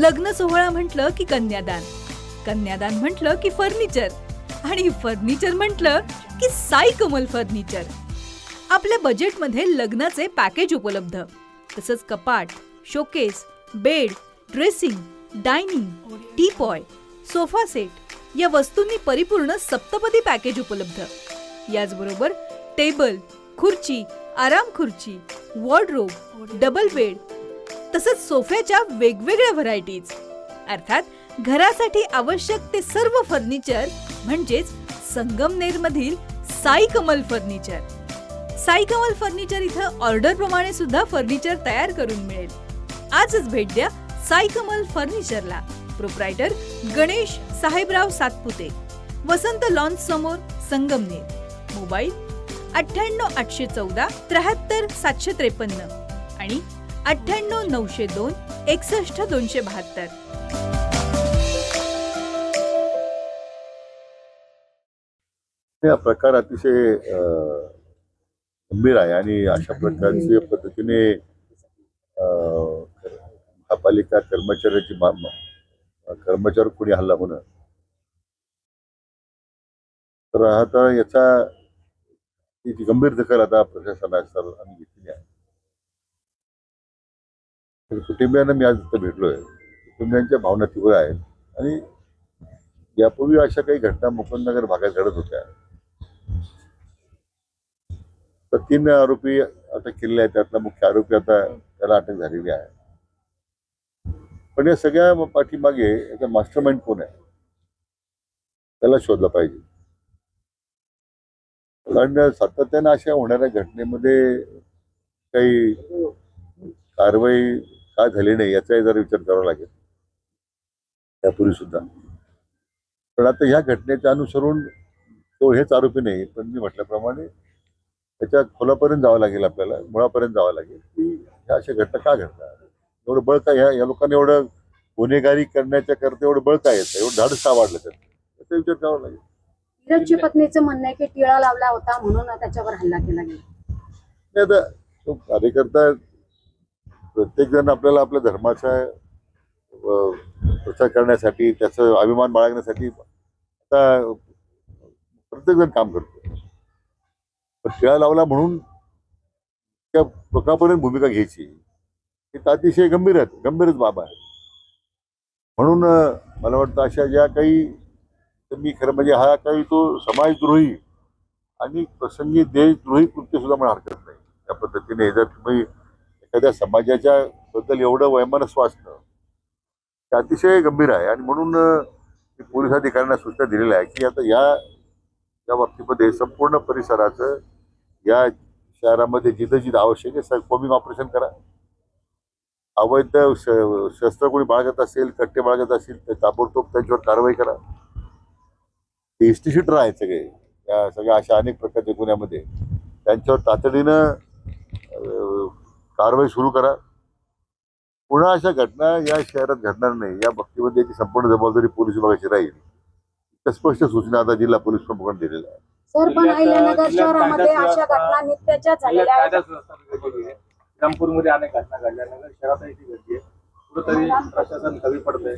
लग्न सोहळा म्हटलं की कन्यादान, कन्यादान म्हटलं की फर्निचर आणि फर्निचर म्हटलं की साई कमल फर्निचर. आपल्या बजेटमध्ये लग्नाचे पॅकेज उपलब्ध. तसंच कपाट, showcase, bed, dressing, dining, teapoy, sofa set या वस्तूंनी परिपूर्ण सप्तपदी पॅकेज उपलब्ध. याचबरोबर टेबल, खुर्ची, आराम खुर्ची, वॉर्डरोब, डबल बेड तसंच सोफ्याच्या वेगवेगळ्या व्हरायटीज. अर्थात घरासाठी आवश्यक ते सर्व फर्निचर म्हणजेच संगमनेरमधील साई कमल फर्निचर. साई कमल फर्निचर इथं ऑर्डर प्रमाणे सुद्धा फर्निचर तयार करून मिळेल. आजच भेट द्या साई कमल फर्निचरला. प्रोप्रायटर गणेश साहेबराव सातपुते, वसंत लॉन्स समोर, संगमनेर. मोबाईल 98 814 73 753 आणि 98 902 61 272. हा प्रकार अतिशय गंभीर आहे आणि अशा प्रकारच्या पद्धतीने महापालिका कर्मचारी कोणी हल्ला होणं तर आता याचा गंभीर दखल आता प्रशासनाचा आम्ही घेतलेली आहे. कुटुंबियांना मी आज इथं भेटलोय. कुटुंबियांच्या भावना तीव्र आहेत आणि यापूर्वी अशा काही घटना मुकुंदनगर भागात घडत होत्या. तर 3 आरोपी अटक केलेले आहेत. त्यातला मुख्य आरोपी आता त्याला अटक झालेली आहे. पण या सगळ्या पाठीमागे याचा मास्टरमाइंड कोण आहे त्याला शोधलं पाहिजे. कारण सातत्यानं अशा होणाऱ्या घटनेमध्ये काही कारवाई का झाली नाही याचाही जरा विचार करावा लागेल त्यापूर्वी सुद्धा. पण आता ह्या घटनेच्या अनुसरून तो हेच आरोपी नाही, पण मी म्हटल्याप्रमाणे त्याच्या खोलापर्यंत जावं लागेल, आपल्याला मुळापर्यंत जावं लागेल की ह्या अशा घटना का घडतात, एवढं बळ काय, या लोकांनी एवढं गुन्हेगारी करण्याच्या करता एवढं बळ काय येतं, एवढं धाडस का वाढलं त्याचा विचार करावा लागेल. नीरजची पत्नीचं म्हणणं आहे की टिळा लावला होता म्हणून त्याच्यावर हल्ला केला गेला. नाही, आता तो कार्यकर्ता प्रत्येक जण आपल्याला आपल्या धर्माचा प्रचार करण्यासाठी, त्याचा अभिमान बाळगण्यासाठी आता प्रत्येक जण काम करतो. पण टिळा लावला म्हणून त्या लोकांपर्यंत भूमिका घ्यायची ही अतिशय गंभीरच बाब आहे. म्हणून मला वाटतं अशा ज्या काही, मी खरं म्हणजे हा काही तो समाजद्रोही आणि प्रसंगी देशद्रोही कृत्य सुद्धा मला हरकत नाही. त्या पद्धतीने जर तुम्ही एखाद्या समाजाच्या बद्दल एवढं वैमनस्य असणं ते अतिशय गंभीर आहे. आणि म्हणून पोलीस अधिकाऱ्यांना सूचना दिलेल्या आहे की आता या बाबतीमध्ये संपूर्ण परिसराचं, या शहरामध्ये जिथं जिथं आवश्यक आहे कॉम्बिंग ऑपरेशन करा. अवैध शस्त्र कोणी बाळगत असेल, कट्टे बाळगत असेल तर ताबडतोब त्यांच्यावर कारवाई करा. हिस्ट्री शीटर आहेत सगळे, या सगळ्या अशा अनेक प्रकारच्या गुन्ह्यामध्ये त्यांच्यावर तातडीनं कारवाई सुरू करा. पुन्हा अशा घटना या शहरात घडणार नाही या बाबतीमध्ये याची संपूर्ण जबाबदारी पोलीस विभागाची राहील. स्पष्ट सूचना आता जिल्हा पोलीस प्रमुखांनी दिलेल्या आहेत. सर, पण अहिल्यानगर शहरामध्ये अशा घटना नित्याच्या झालेल्या आहेत. रामपूरमध्ये अनेक घटना घडल्या, नगर शहरातही ती घडली. कुठंतरी प्रशासन कमी पडतंय.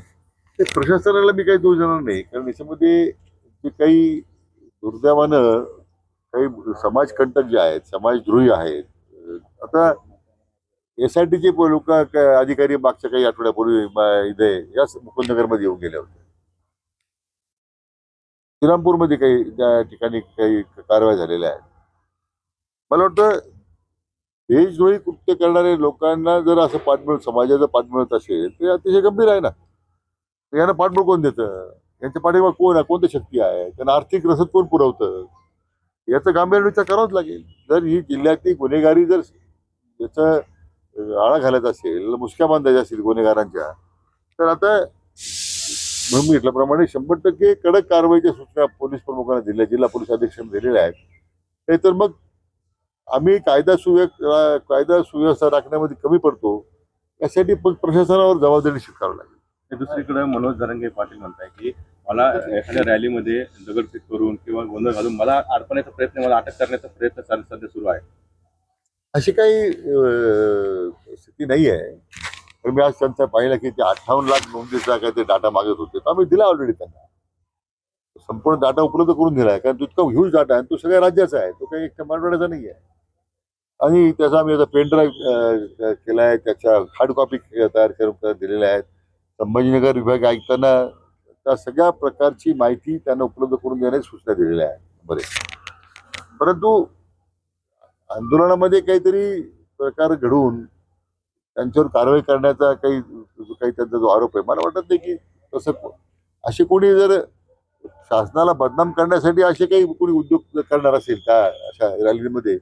ते प्रशासनाला मी काही दोष देणार नाही, कारण याच्यामध्ये जे काही दुर्दैवानं काही समाजकंटक जे आहेत, समाजद्रोही आहेत. आता SITचे लोक अधिकारी मागच्या काही आठवड्यापूर्वी इथे या मुकुंदनगरमध्ये येऊन गेले होते. श्रीरामपूरमध्ये काही त्या ठिकाणी काही कारवाई झालेल्या आहेत. मला वाटतं देशद्रोही कृत्य करणाऱ्या लोकांना जर असं पाठबळ, समाजाचं पाठ मिळत असेल ते अतिशय गंभीर आहे ना. यांना पाठबळ कोण देतं, यांच्या पाठीमागे कोण आहे, कोणती शक्ती आहे, त्यांना आर्थिक रसद कोण पुरवतं, याचं गांभीर्याने विचार करावाच लागेल. जर ही जिल्ह्यातली गुन्हेगारी जर याचं आळा घालायचा असेल, मुसक्या बांधायच्या असतील गुन्हेगारांच्या, तर आता म्हणून मी म्हटल्याप्रमाणे 100% कडक कारवाईच्या सूचना पोलीस प्रमुखांना दिल्या, जिल्हा पोलीस अधीक्षकांना दिलेल्या आहेत. नाही तर मग आम्ही कायदा सुव्यवस्था राखण्यामध्ये कमी पडतो. यासाठी प्रशासनावर जबाबदारी स्वीकारावी लागेल. दुसरीकडे मनोज जरांगे पाटील म्हणताय की मला एखाद्या रॅलीमध्ये दगडफेक करून किंवा गोंधळ घालून मला अडकवण्याचा प्रयत्न, मला अटक करण्याचा प्रयत्न सध्या सुरू आहे. अशी काही स्थिती नाही आहे. तर मी आज त्यांचा पाहिलं की ते 58 लाख नोंदीचा काय ते डाटा मागत होते, तर आम्ही दिला ऑलरेडी त्यांना. संपूर्ण डाटा उपलब्ध करून दिलाय, कारण तो इतका ह्यूज डाटा आहे, तो सगळ्या राज्याचा आहे, तो काही एकट्या मराठवाड्याचा नाही आहे. आणि त्याचा आम्ही आता पेन ड्राईव्ह केलाय, त्याच्या हार्ड कॉपी तयार करून दिलेल्या आहेत. संभाजीनगर विभाग आयुक्तांना त्या सगळ्या प्रकारची माहिती त्यांना उपलब्ध करून देण्याची सूचना दिलेल्या आहेत. बरे, परंतु आंदोलनामध्ये काहीतरी प्रकार घडवून त्यांच्यावर कारवाई करण्याचा काही त्यांचा जो आरोप आहे, मला वाटत नाही की तसं असे कोणी जर शासनाला बदनाम करण्यासाठी असे काही कोणी उद्योग करणार असेल त्या अशा रॅलीमध्ये,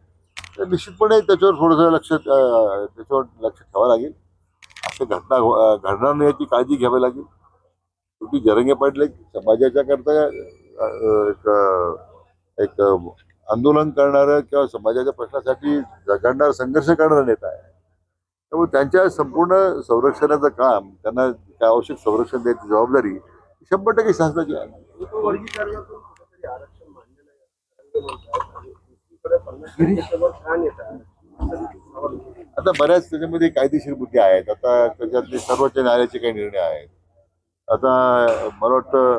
तर निश्चितपणे त्याच्यावर थोडंसं त्याच्यावर लक्ष ठेवावं लागेल. असं घटना घडणार नाही याची काळजी घ्यावी लागेल. शेवटी जरांगे पाटील एक समाजाच्या करता एक आंदोलन करणारं किंवा समाजाच्या प्रश्नासाठी झगडणार, संघर्ष करणारा नेता आहे. त्यामुळे त्यांच्या संपूर्ण संरक्षणाचं काम, त्यांना काय आवश्यक संरक्षण द्यायची जबाबदारी 100% शासनाची आहे. आता बऱ्याच त्याच्यामध्ये कायदेशीर मुद्दे आहेत. आता त्याच्यातले सर्वोच्च न्यायालयाचे काही निर्णय आहेत. आता मला वाटतं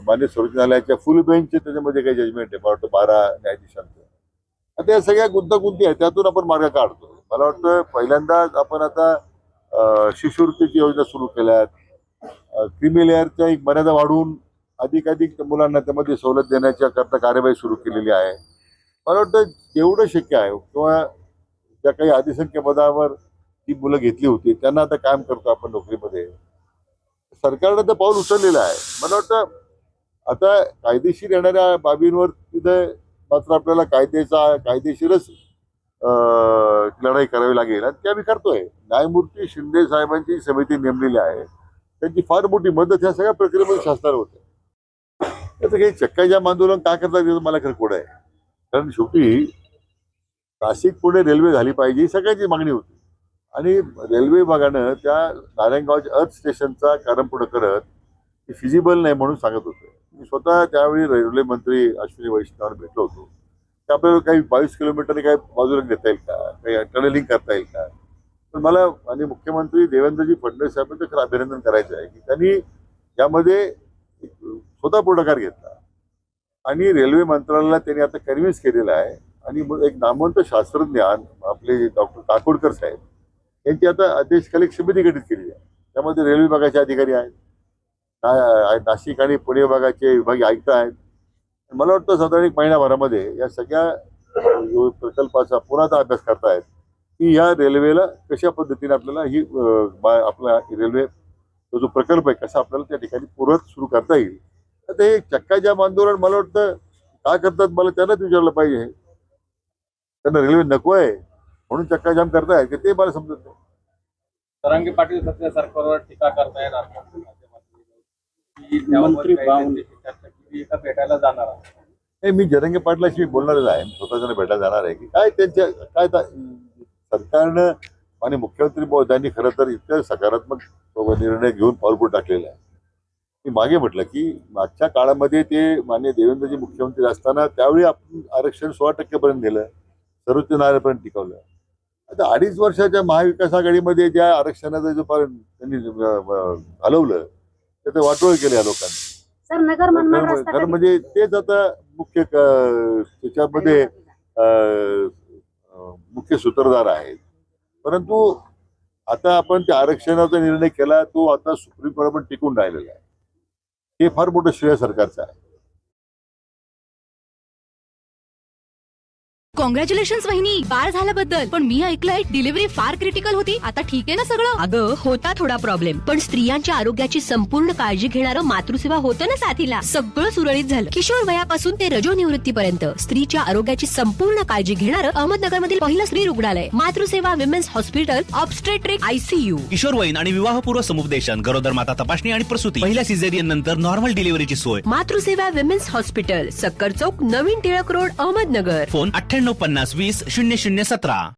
मान्य सर्वोच्च न्यायालयाच्या फुल बेंचचे त्याच्यामध्ये काही जजमेंट आहे, मला वाटतं 12 न्यायाधीशांचं. आता या सगळ्या गुंतागुंती आहेत, त्यातून आपण मार्ग काढतो. मला वाटतं पहिल्यांदाच आपण आता शिष्यवृत्तीची योजना सुरू केल्यात. क्रीमी लेअरच्या एक मर्यादा वाढवून अधिकाधिक मुलांना त्यामध्ये सवलत देण्याच्या करता कार्यवाही सुरू केलेली आहे. मला वाटतं जेवढं शक्य आहे किंवा ज्या काही अधिसंख्य पदावर ती मुलं घेतली होती त्यांना आता कायम करतो आपण नोकरीमध्ये. सरकारनं तर पाऊल उचललेलं आहे. मला वाटतं आता कायदेशीर येणाऱ्या बाबींवर तिथे मात्र आपल्याला कायदेशीरच लढाई करावी लागेल, आणि ते आम्ही करतोय. न्यायमूर्ती शिंदे साहेबांची समिती नेमलेली आहे, त्यांची फार मोठी मदत ह्या सगळ्या प्रक्रियेमध्ये शासनाला होते. त्याचं काही चक्काजाम आंदोलन का करतात याचं मला खरं कोड आहे. कारण शेवटी नाशिक पुणे रेल्वे झाली पाहिजे ही सगळ्यांची मागणी होती, आणि रेल्वे विभागानं त्या नारायणगावच्या अर्थ स्टेशनचा कारण पुढं करत ती फिजिबल नाही म्हणून सांगत होते. मी स्वतः त्यावेळी रेल्वे मंत्री अश्विनी वैष्णवांना भेटलो होतो की आपल्याला काही 22 किलोमीटर काही बाजूला देता येईल का, काही टनेलिंग करता येईल का. पण मला आणि मुख्यमंत्री देवेंद्रजी फडणवीस साहेबांचं खरं अभिनंदन करायचं आहे की त्यांनी यामध्ये स्वतः पुढाकार घेतला, आणि रेल्वे मंत्रालयाला त्यांनी आता कन्व्हिन्स केलेलं आहे. आणि एक नामवंत शास्त्रज्ञ आपले डॉक्टर काकोडकर साहेब यांची आता अध्यक्षखाली एक समिती गठीत केली आहे. त्यामध्ये रेल्वे विभागाचे अधिकारी आहेत, नाशिक आणि पुणे विभागाचे विभागीय आयुक्त आहेत. मला वाटतं साधारण 1 महिन्याभरामध्ये या सगळ्या प्रकल्पाचा पुन्हा अभ्यास करतायत की या रेल्वेला कशा पद्धतीने आपल्याला ही आपला रेल्वे जो प्रकल्प आहे कसा आपल्याला त्या ठिकाणी पूर्वत सुरू करता येईल. तर हे चक्काजाम आंदोलन मला वाटतं का करतात, मला त्यांनाच विचारलं पाहिजे. त्यांना रेल्वे नको आहे म्हणून चक्काजाम करतायत की ते मला समजत नाही. जरांगे पाटील सध्या सरकारवर टीका करतायत, भेटायला जाणार आहे. मी जरांगे पाटलाशी बोलणारच आहे, स्वतः त्यांना भेटायला जाणार आहे की काय त्यांच्या काय सरकारनं आणि मुख्यमंत्री महोदयांनी खरं तर इतकं सकारात्मक निर्णय घेऊन पाऊल टाकलेला आहे. मी मागे म्हटलं की मागच्या काळामध्ये ते माननीय देवेंद्रजी मुख्यमंत्री असताना त्यावेळी आपण आरक्षण 16% पर्यंत नेलं, सर्वोच्च न्यायालयापर्यंत टिकवलं. आता 2.5 वर्षाच्या महाविकास आघाडीमध्ये ज्या आरक्षणाचं जो त्यांनी घालवलं त्याचं वाटोळ केलं या लोकांनी. सर, नगर मनमाड रस्ता खरं म्हणजे तेच आता मुख्य त्याच्यामध्ये मुख्य सूत्रधार आहेत. परंतु आता आपण त्या आरक्षणाचा निर्णय केला, तो आता सुप्रीम कोर्टात टिकून राहिलेला आहे. हे फार मोठं श्रेय सरकारचं आहे. कॉंग्रॅच्युलेशन वहिनी, बाळ झाल्याबद्दल. पण मी ऐकलंय डिलिव्हरी फार क्रिटिकल होती. आता ठीक आहे ना सगळं? अगं होता थोडा प्रॉब्लेम, पण स्त्रियांच्या आरोग्याची संपूर्ण काळजी घेणारं मातृसेवा होतं ना साथीला. सगळं सुरळीत झालं. किशोर वयापासून ते रजोनिवृत्तीपर्यंत स्त्रीच्या आरोग्याची संपूर्ण काळजी घेणारं अहमदनगर मधील पहिलं स्त्री रुग्णालय Matruseva women's hospital obstetric ICU. किशोरवयीन आणि विवाहपूर्व समुपदेशन, गरोदर माता तपासणी आणि प्रसूती, पहिल्या सिझेरियन नंतर नॉर्मल डिलिव्हरीची सोय. मातृसेवा विमेन्स हॉस्पिटल, सक्कर चौक, नवीन टिळक रोड, अहमदनगर. फोन 9850 20 0017.